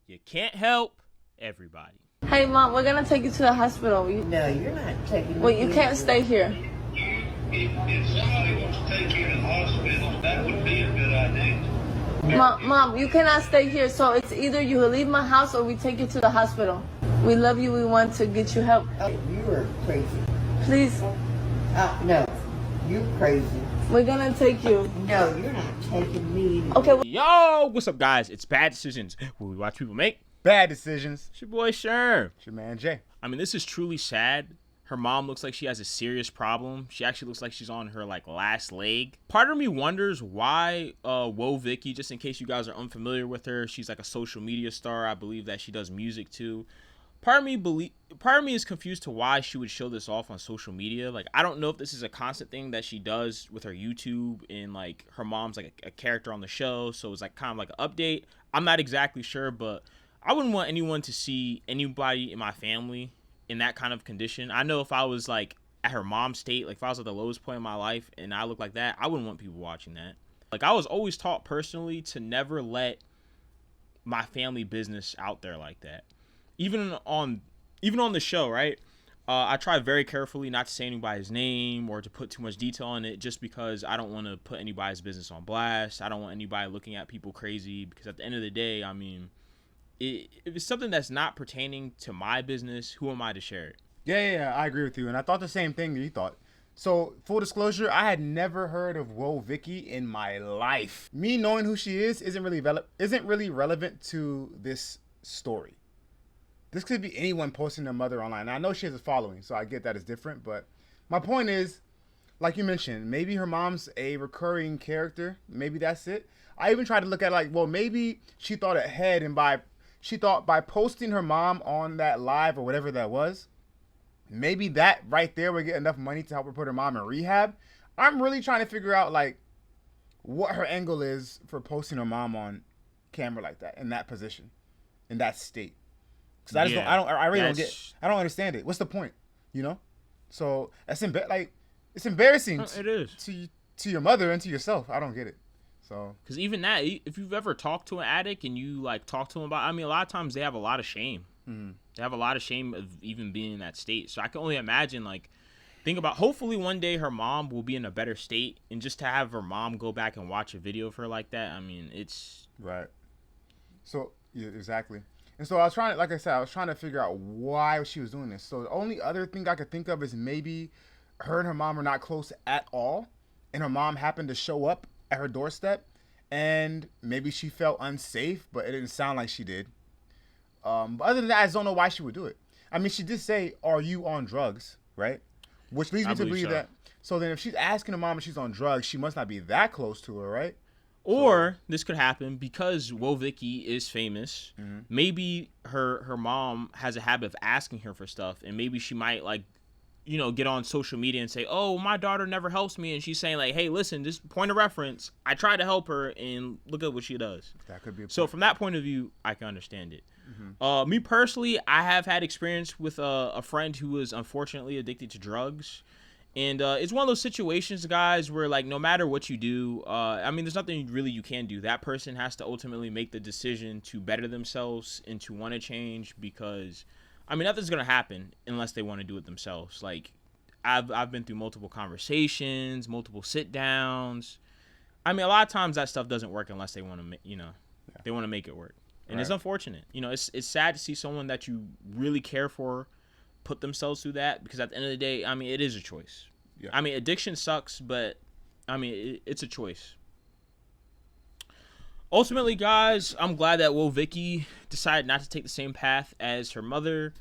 You can't help everybody. Hey, Mom, we're gonna take you to the hospital. No, you're not taking me. Well, you can't stay here. If somebody wants to take you to the hospital, that would be a good idea. Mom, you cannot stay here. So it's either you leave my house or we take you to the hospital. We love you. We want to get you help. Oh, you are crazy. Please, No, you crazy. we're gonna take you. No, you're not taking me. Okay. Yo, what's up, guys? It's Bad Decisions, where we watch people make Bad decisions. It's your boy Sherm. It's your man Jay. I mean, this is truly sad. Her mom looks like she has a serious problem. She actually looks like she's on her last leg. Part of me wonders why Woah Vicky, just in case you guys are unfamiliar with her, she's like a social media star. I believe that she does music too. Part of me is confused to why she would show this off on social media. Like, I don't know if this is a constant thing that she does with her YouTube, and like her mom's like a character on the show, so it's like kind of like an update. I'm not exactly sure, but I wouldn't want anyone to see anybody in my family in that kind of condition. I know if I was like at her mom's state, like if I was at the lowest point in my life and I look like that, I wouldn't want people watching that. Like, I was always taught personally to never let my family business out there like that. Even on the show, right? I try very carefully not to say anybody's name or to put too much detail on it, just because I don't want to put anybody's business on blast. I don't want anybody looking at people crazy, because at the end of the day, I mean, if it's something that's not pertaining to my business, who am I to share it? Yeah, I agree with you. And I thought the same thing that you thought. So, full disclosure, I had never heard of Woah Vicky in my life. Me knowing who she is isn't really relevant to this story. This could be anyone posting their mother online. Now, I know she has a following, so I get that it's different. But my point is, like you mentioned, maybe her mom's a recurring character. Maybe that's it. I even tried to look at maybe she thought ahead, and by posting her mom on that live or whatever that was, maybe that right there would get enough money to help her put her mom in rehab. I'm really trying to figure out what her angle is for posting her mom on camera like that, in that position, in that state. Because I don't understand it. What's the point? You know? So it's embarrassing. It is to your mother and to yourself. I don't get it. So, because even that, if you've ever talked to an addict and you talk to them about, I mean, a lot of times they have a lot of shame. Mm-hmm. They have a lot of shame of even being in that state. So I can only imagine, think about, hopefully one day her mom will be in a better state, and just to have her mom go back and watch a video of her like that, I mean, it's right. So yeah, exactly. And so I was trying to figure out why she was doing this. So the only other thing I could think of is maybe her and her mom are not close at all, and her mom happened to show up at her doorstep, and maybe she felt unsafe, but it didn't sound like she did. But other than that, I just don't know why she would do it. I mean, she did say, "Are you on drugs?" Right? Which leads me to believe that. So then if she's asking her mom if she's on drugs, she must not be that close to her, right? Or this could happen because Woah Vicky is famous. Mm-hmm. Maybe her mom has a habit of asking her for stuff, and maybe she might get on social media and say, "Oh, my daughter never helps me," and she's saying "Hey, listen, just point of reference. I try to help her, and look at what she does." That could be. So from that point of view, I can understand it. Mm-hmm. Me personally, I have had experience with a friend who was unfortunately addicted to drugs. And it's one of those situations, guys, where no matter what you do, I mean, there's nothing really you can do. That person has to ultimately make the decision to better themselves and to want to change, because, I mean, nothing's gonna happen unless they want to do it themselves. I've been through multiple conversations, multiple sit downs. I mean, a lot of times that stuff doesn't work unless they want to, they want to make it work, and It's unfortunate. It's sad to see someone that you really care for put themselves through that, because at the end of the day, I mean, it is a choice. Yeah. I mean, addiction sucks, but I mean, it's a choice. Ultimately, guys, I'm glad that Woah Vicky decided not to take the same path as her mother,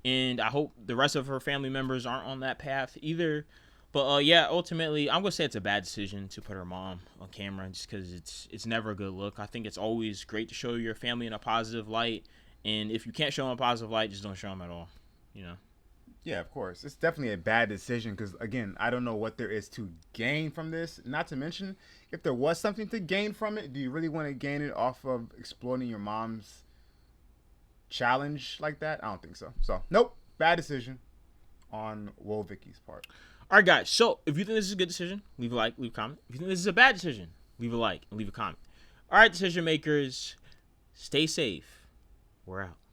and I hope the rest of her family members aren't on that path either. But yeah, ultimately, I'm gonna say it's a bad decision to put her mom on camera, just because it's never a good look. I think it's always great to show your family in a positive light, and if you can't show them a positive light, just don't show them at all. Yeah, of course. It's definitely a bad decision because, again, I don't know what there is to gain from this. Not to mention, if there was something to gain from it, do you really want to gain it off of exploiting your mom's challenge like that? I don't think so. So, nope. Bad decision on Woah Vicky's part. All right, guys. So, if you think this is a good decision, leave a like, leave a comment. If you think this is a bad decision, leave a like and leave a comment. All right, decision makers, stay safe We're out.